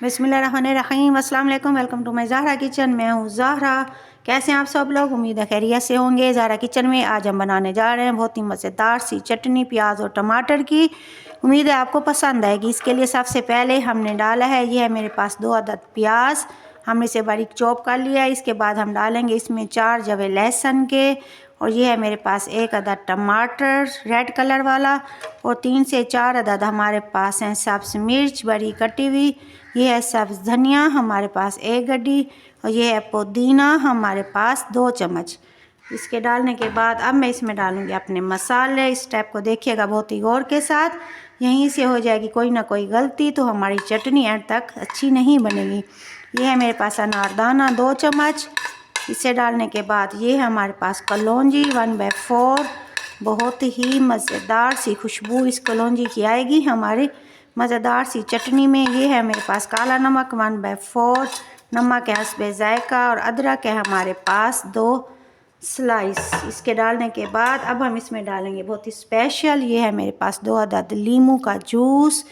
बिस्मिल्लाहिर्रहमानिर्रहीम, अस्सलाम वालेकुम। Welcome to my Zahra kitchen. मैं हूँ ज़हरा। कैसे हैं आप सब लोग? उम्मीद है खैरियत से होंगे। ज़हरा किचन में आज हम बनाने जा रहे हैं बहुत ही मज़ेदार सी चटनी प्याज और टमाटर की। उम्मीद है आपको पसंद आएगी। इसके लिए सबसे पहले हमने डाला है, ये है मेरे पास 2 अदद प्याज, हमने इसे बारीक चॉप कर लिया है। इसके बाद हम डालेंगे इसमें 4 जवे लहसुन के, और ये है मेरे पास 1 अदद टमाटर रेड कलर वाला, और 3 से 4 अदद हमारे पास हैं सब्ज़ मिर्च बड़ी कटी हुई। ये है सब्ज़ धनिया हमारे पास 1 गड्डी, और ये है पुदीना हमारे पास 2 चम्मच। इसके डालने के बाद अब मैं इसमें डालूँगी अपने मसाले। इस स्टेप को देखिएगा बहुत ही गौर के साथ, यहीं से हो जाएगी कोई ना कोई गलती तो हमारी चटनी एंड तक अच्छी नहीं बनेगी। ये है मेरे पास अनारदाना 2 चम्मच। इसे डालने के बाद ये है हमारे पास कलौंजी 1/4। बहुत ही मज़ेदार सी खुशबू इस कलौंजी की आएगी हमारी मज़ेदार सी चटनी में। ये है मेरे पास काला नमक 1/4, नमक है हस्बे ज़ायका, और अदरक है हमारे पास 2 स्लाइस। इसके डालने के बाद अब हम इसमें डालेंगे बहुत ही स्पेशल, ये है मेरे पास 2 अदद लीमू का जूस।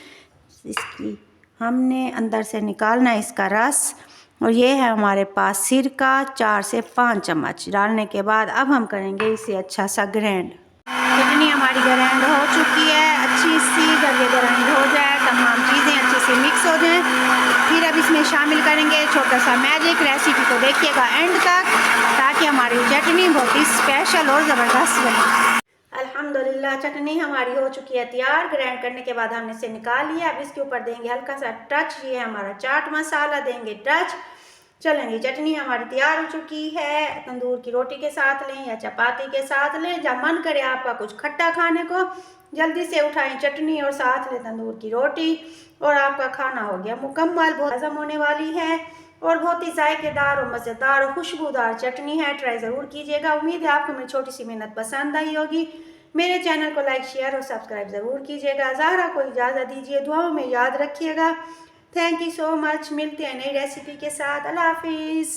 इसकी हमने अंदर से निकालना है इसका रस, और ये है हमारे पास सिरका 4 से 5 चम्मच। डालने के बाद अब हम करेंगे इसे अच्छा सा ग्राइंड। चटनी हमारी ग्राइंड हो चुकी है, अच्छी सी जब ये ग्राइंड हो जाए तमाम चीज़ें अच्छे से मिक्स हो जाएं, फिर अब इसमें शामिल करेंगे छोटा सा मैजिक। रेसिपी को देखिएगा एंड तक ताकि हमारी चटनी बहुत ही स्पेशल और ज़बरदस्त बने। अल्हम्दुलिल्लाह चटनी हमारी हो चुकी है तैयार। ग्राइंड करने के बाद हमने इसे निकाल लिया। अब इसके ऊपर देंगे हल्का सा टच, ये है हमारा चाट मसाला, देंगे टच। चलेंगे, चटनी हमारी तैयार हो चुकी है। तंदूर की रोटी के साथ लें या चपाती के साथ लें, जब मन करे आपका कुछ खट्टा खाने को, जल्दी से उठाएं चटनी और साथ लें तंदूर की रोटी, और आपका खाना हो गया मुकम्मल। बहुत हज़म होने वाली है और बहुत ही जायकेदार और मज़ेदार और खुशबूदार चटनी है। ट्राई ज़रूर कीजिएगा। उम्मीद है आपको मेरी छोटी सी मेहनत पसंद आई होगी। मेरे चैनल को लाइक शेयर और सब्सक्राइब ज़रूर कीजिएगा। ज़हरा को इजाज़त दीजिए, दुआओं में याद रखिएगा। Thank you so much. मिलते हैं नई रेसिपी के साथ। अल्लाह हाफिज़।